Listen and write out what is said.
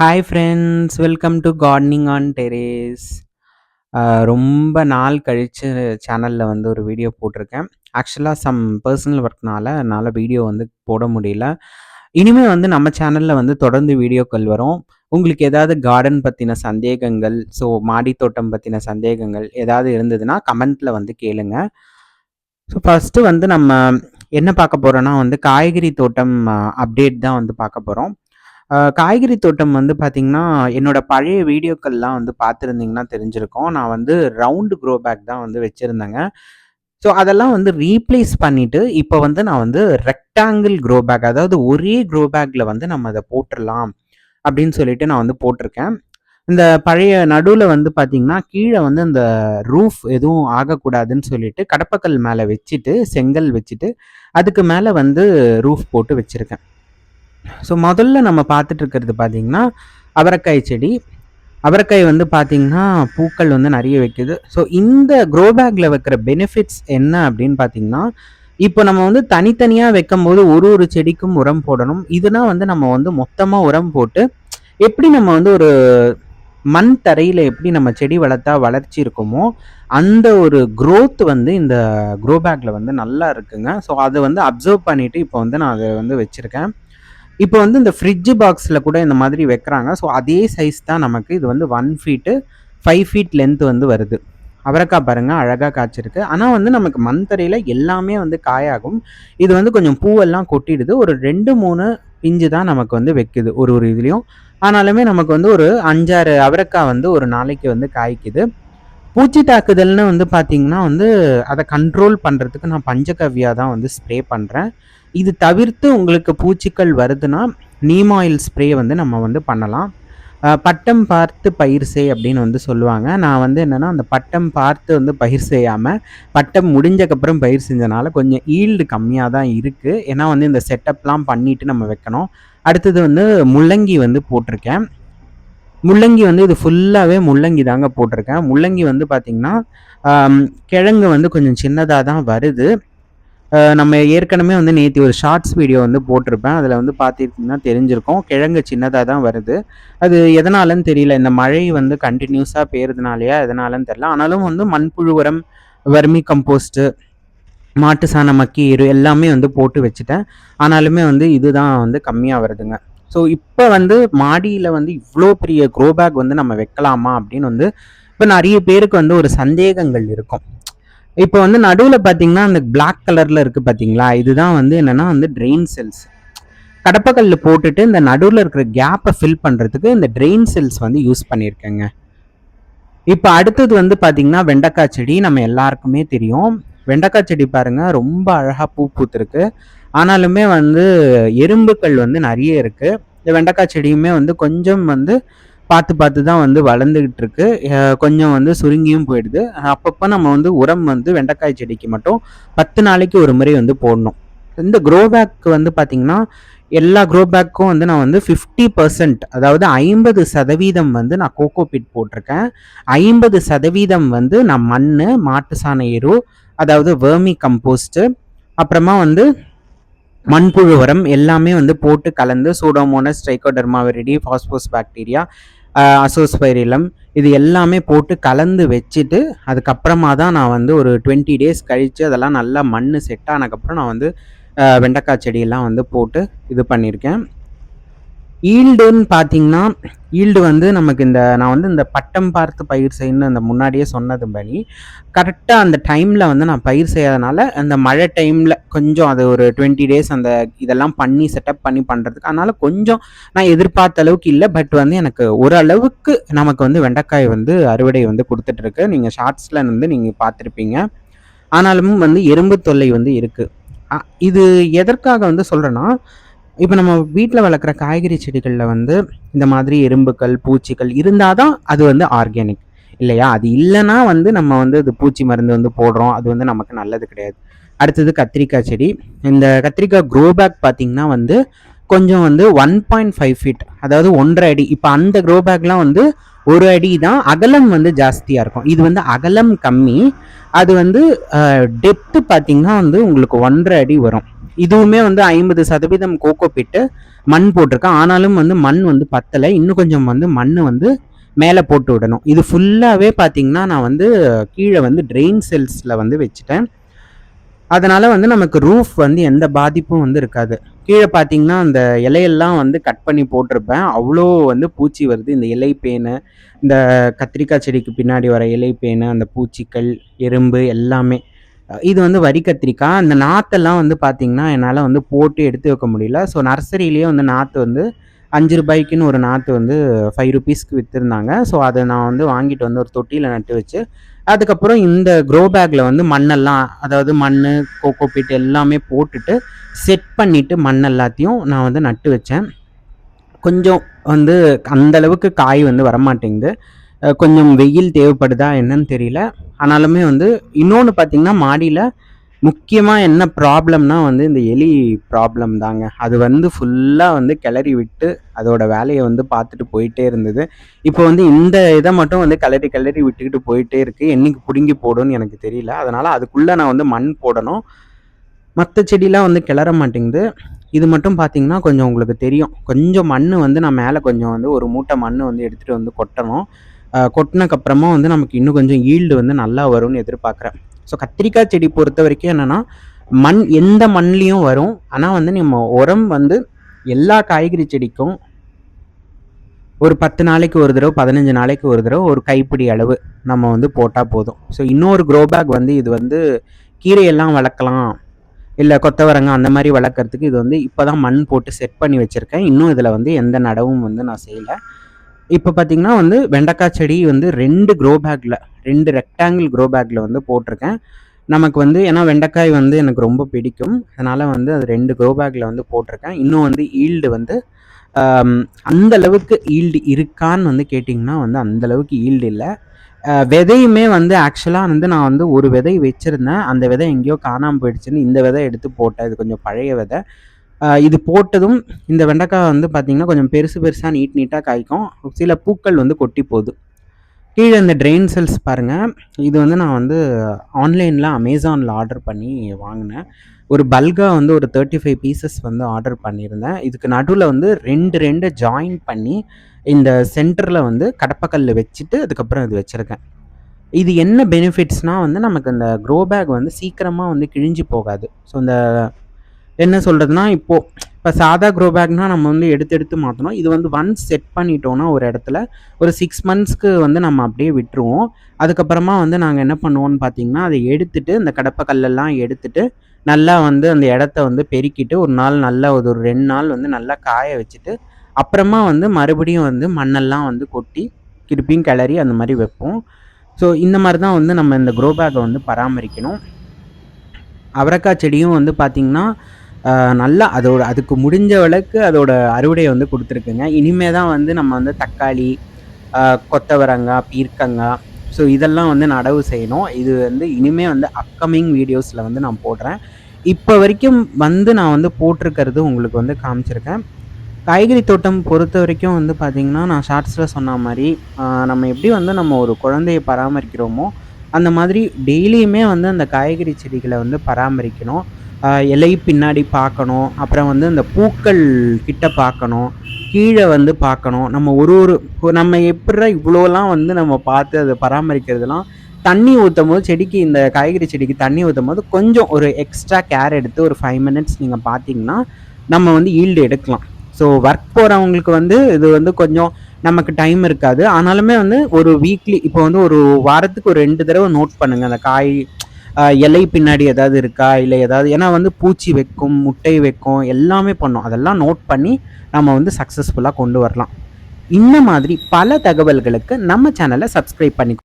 Hi friends, welcome to gardening on terrace. ரொம்ப நாள் கழிச்சு சேனலில் வந்து ஒரு வீடியோ போட்டிருக்கேன். ஆக்சுவலாக சம் பர்சனல் ஒர்க்னால என்னால் வீடியோ வந்து போட முடியல. இனிமேல் வந்து நம்ம சேனலில் வந்து தொடர்ந்து வீடியோக்கள் வரும். உங்களுக்கு ஏதாவது கார்டன் பற்றின சந்தேகங்கள், ஸோ மாடி தோட்டம் பற்றின சந்தேகங்கள் ஏதாவது இருந்ததுன்னா கமெண்ட்டில் வந்து கேளுங்க. ஸோ ஃபஸ்ட்டு வந்து நம்ம என்ன பார்க்க போகிறோன்னா வந்து காய்கறி தோட்டம் அப்டேட் தான் வந்து பார்க்க போகிறோம். காய்கறி தோட்டம் வந்து பார்த்திங்கன்னா, என்னோட பழைய வீடியோக்கள்லாம் வந்து பார்த்துருந்தீங்கன்னா தெரிஞ்சிருக்கும். நான் வந்து ரவுண்டு க்ரோ பேக் தான் வந்து வச்சுருந்தேங்க. ஸோ அதெல்லாம் வந்து ரீப்ளேஸ் பண்ணிவிட்டு, இப்போ வந்து நான் வந்து ரெக்டாங்கிள் க்ரோ பேக், அதாவது ஒரே க்ரோ பேக்கில் வந்து நம்ம அதை போட்டுடலாம் அப்படின்னு சொல்லிட்டு நான் வந்து போட்டிருக்கேன். இந்த பழைய நடுவில் வந்து பார்த்திங்கன்னா, கீழே வந்து இந்த ரூஃப் எதுவும் ஆகக்கூடாதுன்னு சொல்லிட்டு கடப்பக்கல் மேலே வச்சுட்டு, செங்கல் வச்சுட்டு, அதுக்கு மேலே வந்து ரூஃப் போட்டு வச்சுருக்கேன். ஸோ முதல்ல நம்ம பார்த்துட்டு இருக்கிறது பார்த்தீங்கன்னா அவரைக்காய் செடி. அவரைக்காய் வந்து பார்த்தீங்கன்னா பூக்கள் வந்து நிறைய வைக்குது. ஸோ இந்த க்ரோ பேக்கில் வைக்கிற பெனிஃபிட்ஸ் என்ன அப்படின்னு பார்த்தீங்கன்னா, இப்போ நம்ம வந்து தனித்தனியாக வைக்கும்போது ஒரு ஒரு செடிக்கும் உரம் போடணும். இதுனா வந்து நம்ம வந்து மொத்தமாக உரம் போட்டு எப்படி நம்ம வந்து ஒரு மண் தரையில் எப்படி நம்ம செடி வளர்த்தா வளர்ச்சி இருக்குமோ அந்த ஒரு க்ரோத் வந்து இந்த க்ரோ பேக்கில் வந்து நல்லா இருக்குங்க. ஸோ அதை வந்து அப்சர்வ் பண்ணிவிட்டு இப்போ வந்து நான் அதை வந்து வச்சுருக்கேன். இப்போ வந்து இந்த ஃப்ரிட்ஜ் பாக்ஸில் கூட இந்த மாதிரி வைக்கிறாங்க. ஸோ அதே சைஸ் தான் நமக்கு. இது வந்து 1 ஃபீட்டு 5 ஃபீட் லென்த் வந்து வருது. அவரைக்காய் பாருங்கள் அழகாக காய்ச்சிருக்கு. ஆனால் வந்து நமக்கு மண்தரையில் எல்லாமே வந்து காயாகும். இது வந்து கொஞ்சம் பூவெல்லாம் கொட்டிடுது. ஒரு 2-3 பிஞ்சு தான் நமக்கு வந்து வைக்குது ஒரு ஒரு இதுலேயும். ஆனாலுமே நமக்கு வந்து ஒரு 5-6 அவரைக்காய் வந்து ஒரு நாளைக்கு வந்து காய்க்குது. பூச்சி தாக்குதல்னு வந்து பார்த்திங்கன்னா வந்து அதை கண்ட்ரோல் பண்ணுறதுக்கு நான் பஞ்சகவ்யா தான் வந்து ஸ்ப்ரே பண்ணுறேன். இது தவிர்த்து உங்களுக்கு பூச்சிகள் வருதுன்னா நீம் ஆயில் ஸ்ப்ரே வந்து நம்ம வந்து பண்ணலாம். பட்டம் பார்த்து பயிர் செய் அப்படின்னு வந்து சொல்லுவாங்க. நான் வந்து என்னென்னா அந்த பட்டம் பார்த்து வந்து பயிர் செய்யாமல் பட்டம் முடிஞ்சக்கப்புறம் பயிர் செஞ்சனால கொஞ்சம் ஈல்டு கம்மியாக தான் இருக்குது. ஏன்னா வந்து இந்த செட்டப்லாம் பண்ணிவிட்டு நம்ம வைக்கணும். அடுத்தது வந்து முள்ளங்கி வந்து போட்டிருக்கேன். முள்ளங்கி வந்து இது ஃபுல்லாகவே முள்ளங்கி தாங்க போட்டிருக்கேன். முள்ளங்கி வந்து பார்த்திங்கன்னா கிழங்கு வந்து கொஞ்சம் சின்னதாக தான் வருது. நம்ம ஏற்கனவே வந்து நேற்று ஒரு ஷார்ட்ஸ் வீடியோ வந்து போட்டிருப்பேன். அதில் வந்து பார்த்திருக்கீங்கன்னா தெரிஞ்சிருக்கும். கிழங்கு சின்னதாக தான் வருது. அது எதனாலன்னு தெரியல. இந்த மழை வந்து கண்டினியூஸாக பெய்யறதுனாலையா எதனாலன்னு தெரியல. ஆனாலும் வந்து மண்புழு உரம், வர்மி கம்போஸ்ட்டு, மாட்டு சாண மக்கி எரு எல்லாமே வந்து போட்டு வச்சுட்டேன். ஆனாலுமே வந்து இதுதான் வந்து கம்மியாக வருதுங்க. ஸோ இப்போ வந்து மாடியில் வந்து இவ்வளோ பெரிய க்ரோ பேக் வந்து நம்ம வைக்கலாமா அப்படின்னு வந்து இப்போ நிறைய பேருக்கு வந்து ஒரு சந்தேகங்கள் இருக்கும். இப்போ வந்து நடுவில் பார்த்தீங்கன்னா அந்த பிளாக் கலரில் இருக்குது பார்த்தீங்களா, இதுதான் வந்து என்னென்னா வந்து ட்ரெயின் செல்ஸ். கடப்பக்கல் போட்டுட்டு இந்த நடுவில் இருக்கிற கேப்பை ஃபில் பண்ணுறதுக்கு இந்த ட்ரெயின் செல்ஸ் வந்து யூஸ் பண்ணியிருக்கேங்க. இப்போ அடுத்தது வந்து பார்த்தீங்கன்னா வெண்டைக்காய் செடி. நம்ம எல்லாருக்குமே தெரியும். வெண்டைக்காய் செடி பாருங்கள் ரொம்ப அழகாக பூ பூத்துருக்கு. ஆனாலுமே வந்து எறும்புகள் வந்து நிறைய இருக்குது. இந்த வெண்டைக்காய் செடியுமே வந்து கொஞ்சம் வந்து பார்த்து பார்த்து தான் வந்து வளர்ந்துக்கிட்டு இருக்கு. கொஞ்சம் வந்து சுருங்கியும் போயிடுது. அப்பப்போ நம்ம வந்து உரம் வந்து வெண்டைக்காய் செடிக்கு மட்டும் 10 நாளைக்கு ஒரு முறை வந்து போடணும். இந்த க்ரோ பேக் வந்து பார்த்திங்கன்னா எல்லா க்ரோ பேக்கும் வந்து நான் வந்து 50%, அதாவது 50% வந்து நான் கோகோபிட் போட்டிருக்கேன். 50% வந்து நான் மண், மாட்டு சாண எரு, அதாவது வேர்மி கம்போஸ்ட்டு, அப்புறமா வந்து மண்புழு உரம் எல்லாமே வந்து போட்டு கலந்து pseudomonas, trichoderma viride, phospho bacteria, azospirillum இது எல்லாமே போட்டு கலந்து வச்சுட்டு அதுக்கப்புறமா தான் நான் வந்து ஒரு 20 டேஸ் கழித்து அதெல்லாம் நல்லா மண் செட் ஆனதுக்கப்புறம் நான் வந்து வெண்டைக்காய் செடியெல்லாம் வந்து போட்டு இது பண்ணியிருக்கேன். ஈல்டுன்னு பார்த்தீங்கன்னா ஈல்டு வந்து நமக்கு நான் வந்து இந்த பட்டம் பார்த்து பயிர் செய்யணும்னு அந்த முன்னாடியே சொன்னதுபடி கரெக்டாக அந்த டைமில் வந்து நான் பயிர் செய்யாதனால அந்த மழை டைமில் கொஞ்சம் அது ஒரு 20 டேஸ் அந்த இதெல்லாம் பண்ணி செட்டப் பண்ணி பண்ணுறதுக்கு அதனால் கொஞ்சம் நான் எதிர்பார்த்த அளவுக்கு இல்லை. பட் வந்து எனக்கு ஓரளவுக்கு நமக்கு வந்து வெண்டைக்காய் வந்து அறுவடை வந்து கொடுத்துட்ருக்கு. நீங்கள் ஷார்ட்ஸில் வந்து நீங்கள் பார்த்துருப்பீங்க. ஆனாலும் வந்து எறும்பு தொல்லை வந்து இருக்குது. இது எதற்காக வந்து சொல்கிறேன்னா, இப்போ நம்ம வீட்டில் வளர்க்குற காய்கறி செடிகளில் வந்து இந்த மாதிரி எறும்புகள், பூச்சிகள் இருந்தால் தான் அது வந்து ஆர்கானிக் இல்லையா? அது இல்லைன்னா வந்து நம்ம வந்து அது பூச்சி மருந்து வந்து போடுறோம். அது வந்து நமக்கு நல்லது கிடையாது. அடுத்தது கத்திரிக்காய் செடி. இந்த கத்திரிக்காய் க்ரோ பேக் பார்த்திங்கன்னா வந்து கொஞ்சம் வந்து 1.5 ஃபீட், அதாவது 1.5 அடி. இப்போ அந்த க்ரோ பேக்லாம் வந்து 1 அடி தான், அகலம் வந்து ஜாஸ்தியாக இருக்கும். இது வந்து அகலம் கம்மி. அது வந்து டெப்த்து பார்த்திங்கன்னா வந்து உங்களுக்கு 1.5 அடி வரும். இதுவுமே வந்து 50% கோகோ பிட்டு மண் போட்டிருக்கேன். ஆனாலும் வந்து மண் வந்து பத்தலை. இன்னும் கொஞ்சம் வந்து மண் வந்து மேலே போட்டு விடணும். இது ஃபுல்லாகவே பார்த்தீங்கன்னா நான் வந்து கீழே வந்து ட்ரெயின் செல்ஸில் வந்து வச்சுட்டேன். அதனால வந்து நமக்கு ரூஃப் வந்து எந்த பாதிப்பும் வந்து இருக்காது. கீழே பார்த்தீங்கன்னா அந்த இலையெல்லாம் வந்து கட் பண்ணி போட்டிருப்பேன். அவ்வளோ வந்து பூச்சி வருது. இந்த இலை பேனு, இந்த கத்திரிக்காய் செடிக்கு பின்னாடி வர இலை பேனு, அந்த பூச்சிகள், எறும்பு எல்லாமே. இது வந்து வரி கத்திரிக்காய். அந்த நாற்றெல்லாம் வந்து பார்த்தீங்கன்னா என்னால் வந்து போட்டு எடுத்து வைக்க முடியல. ஸோ நர்சரியிலேயே வந்து நாற்று வந்து ₹5க்குன்னு ஒரு நாற்று வந்து ₹5க்கு விற்றுருந்தாங்க. ஸோ அதை நான் வந்து வாங்கிட்டு வந்து ஒரு தொட்டியில் நட்டு வச்சு, அதுக்கப்புறம் இந்த க்ரோ பேக்கில் வந்து மண்ணெல்லாம், அதாவது மண், கோகோ பீட் எல்லாமே போட்டுட்டு செட் பண்ணிவிட்டு மண் எல்லாத்தையும் நான் வந்து நட்டு வச்சேன். கொஞ்சம் வந்து அந்தளவுக்கு காய் வந்து வரமாட்டேங்குது. கொஞ்சம் வெயில் தேவைப்படுதா என்னன்னு தெரியல. ஆனாலுமே வந்து இன்னொன்று பார்த்தீங்கன்னா மாடியில் முக்கியமாக என்ன ப்ராப்ளம்னா வந்து இந்த எலி ப்ராப்ளம் தாங்க. அது வந்து ஃபுல்லாக வந்து கிளறி விட்டு அதோட வேலையை வந்து பார்த்துட்டு போயிட்டே இருந்தது. இப்போ வந்து இந்த இதை மட்டும் வந்து கிளறி கிளறி விட்டுக்கிட்டு போயிட்டே இருக்குது. என்னைக்கு பிடுங்கி போடும்னு எனக்கு தெரியல. அதனால் அதுக்குள்ளே நான் வந்து மண் போடணும். மற்ற செடிலாம் வந்து கிளற மாட்டேங்குது. இது மட்டும் பார்த்தீங்கன்னா கொஞ்சம் உங்களுக்கு தெரியும். கொஞ்சம் மண் வந்து நான் மேலே கொஞ்சம் வந்து ஒரு மூட்டை மண் வந்து எடுத்துகிட்டு வந்து கொட்டணும். கொட்டினக்கப்புறமா வந்து நமக்கு இன்னும் கொஞ்சம் ஈல்டு வந்து நல்லா வரும்னு எதிர்பார்க்குறேன். ஸோ கத்திரிக்காய் செடி பொறுத்த வரைக்கும் என்னென்னா மண் எந்த மண்லேயும் வரும். ஆனால் வந்து நம்ம உரம் வந்து எல்லா காய்கறி செடிக்கும் ஒரு 10 நாளைக்கு ஒரு தடவை, 15 நாளைக்கு ஒரு தடவை ஒரு கைப்பிடி அளவு நம்ம வந்து போட்டால் போதும். ஸோ இன்னொரு க்ரோ பேக் வந்து இது வந்து கீரையெல்லாம் வளர்க்கலாம், இல்லை கொத்தவரங்காய் அந்த மாதிரி வளர்க்குறதுக்கு இது வந்து இப்போ தான் மண் போட்டு செட் பண்ணி வச்சுருக்கேன். இன்னும் இதில் வந்து எந்த நடவும் வந்து நான் செய்யலை. இப்போ பார்த்தீங்கன்னா வந்து வெண்டைக்காய் செடி வந்து 2 க்ரோ பேக்கில், 2 ரெக்டாங்கிள் க்ரோ பேக்கில் வந்து போட்டிருக்கேன். நமக்கு வந்து ஏன்னா வெண்டைக்காய் வந்து எனக்கு ரொம்ப பிடிக்கும். அதனால் வந்து அது 2 க்ரோ பேக்கில் வந்து போட்டிருக்கேன். இன்னும் வந்து ஈல்டு வந்து அந்தளவுக்கு ஈல்டு இருக்கான்னு வந்து கேட்டிங்கன்னா வந்து அந்தளவுக்கு ஈல்டு இல்லை. விதையுமே வந்து ஆக்சுவலாக வந்து நான் வந்து ஒரு விதை வச்சுருந்தேன். அந்த விதை எங்கேயோ காணாமல் போயிடுச்சுன்னு இந்த விதை எடுத்து போட்டேன். இது கொஞ்சம் பழைய விதை. இது போட்டதும் இந்த வெண்டைக்காய் வந்து பார்த்திங்கன்னா கொஞ்சம் பெருசு பெருசாக நீட்டாக காய்க்கும். சில பூக்கள் வந்து கொட்டி போகுது. கீழே இந்த ட்ரெயின் செல்ஸ் பாருங்கள். இது வந்து நான் வந்து ஆன்லைனில் அமேசானில் ஆர்டர் பண்ணி வாங்கினேன். ஒரு பல்காக வந்து ஒரு 35 பீசஸ் வந்து ஆர்டர் பண்ணியிருந்தேன். இதுக்கு நடுவில் வந்து 2 ஜாயின் பண்ணி இந்த சென்டரில் வந்து கடப்பக்கல் வச்சுட்டு அதுக்கப்புறம் இது வச்சுருக்கேன். இது என்ன பெனிஃபிட்ஸ்னால் வந்து நமக்கு இந்த க்ரோ பேக் வந்து சீக்கிரமாக வந்து கிழிஞ்சு போகாது. ஸோ இந்த என்ன சொல்கிறதுனா இப்போ சாதா க்ரோ பேக்னால் நம்ம வந்து எடுத்து மாற்றணும். இது வந்து ஒன்ஸ் செட் பண்ணிட்டோன்னா ஒரு இடத்துல ஒரு 6 மந்த்ஸ்க்கு வந்து நம்ம அப்படியே விட்டுருவோம். அதுக்கப்புறமா வந்து நாங்கள் என்ன பண்ணுவோன்னு பார்த்தீங்கன்னா அதை எடுத்துட்டு இந்த கடப்பக்கல்லெல்லாம் எடுத்துட்டு நல்லா வந்து அந்த இடத்த வந்து பெருக்கிட்டு ஒரு நாள் நல்லா ஒரு 2 நாள் வந்து நல்லா காய வச்சுட்டு அப்புறமா வந்து மறுபடியும் வந்து மண்ணெல்லாம் வந்து கொட்டி திருப்பியும் கிளறி அந்த மாதிரி வைப்போம். ஸோ இந்த மாதிரி தான் வந்து நம்ம இந்த க்ரோ பேக்கை வந்து பராமரிக்கணும். அவரைக்காய் செடியும் வந்து பார்த்திங்கன்னா நல்லா அதுக்கு முடிஞ்ச அளவுக்கு அதோட அறுவடையை வந்து கொடுத்துருக்குங்க. இனிமே தான் வந்து நம்ம வந்து தக்காளி, கொத்தவரங்காய், பீர்க்கங்காய், ஸோ இதெல்லாம் வந்து நடவு செய்யணும். இது வந்து இனிமேல் வந்து அப்கமிங் வீடியோஸில் வந்து நான் போடுறேன். இப்போ வரைக்கும் வந்து நான் வந்து போட்டிருக்கிறது உங்களுக்கு வந்து காமிச்சிருக்கேன். காய்கறி தோட்டம் பொறுத்த வரைக்கும் வந்து பார்த்திங்கன்னா நான் ஷார்ட்ஸில் சொன்ன மாதிரி நம்ம எப்படி வந்து நம்ம ஒரு குழந்தையை பராமரிக்கிறோமோ அந்த மாதிரி டெய்லியுமே வந்து அந்த காய்கறி செடிகளை வந்து பராமரிக்கணும். இலை பின்னாடி பார்க்கணும். அப்புறம் வந்து அந்த பூக்கள் கிட்ட பார்க்கணும். கீழே வந்து பார்க்கணும். நம்ம எப்படிடா இவ்வளோலாம் வந்து நம்ம பார்த்து அதை பராமரிக்கிறதுலாம் தண்ணி ஊற்றும் போது செடிக்கு, இந்த காய்கறி செடிக்கு தண்ணி ஊற்றும் போது கொஞ்சம் ஒரு எக்ஸ்ட்ரா கேர் எடுத்து ஒரு 5 மினிட்ஸ் நீங்கள் பார்த்தீங்கன்னா நம்ம வந்து ஈல்டு எடுக்கலாம். ஸோ ஒர்க் போகிறவங்களுக்கு வந்து இது வந்து கொஞ்சம் நமக்கு டைம் இருக்காது. ஆனாலுமே வந்து ஒரு வீக்லி இப்போ வந்து ஒரு வாரத்துக்கு ஒரு 2 தடவை நோட் பண்ணுங்கள் அந்த காய் இலை பின்னாடி ஏதாவது இருக்கா, இல்லை ஏதாவது, ஏன்னா வந்து பூச்சி வைக்கும், முட்டை வைக்கும், எல்லாமே பண்ணும். அதெல்லாம் நோட் பண்ணி நம்ம வந்து சக்ஸஸ்ஃபுல்லாக கொண்டு வரலாம். இந்த மாதிரி பல தகவல்களுக்கு நம்ம சேனலை சப்ஸ்கிரைப் பண்ணிக்கோ.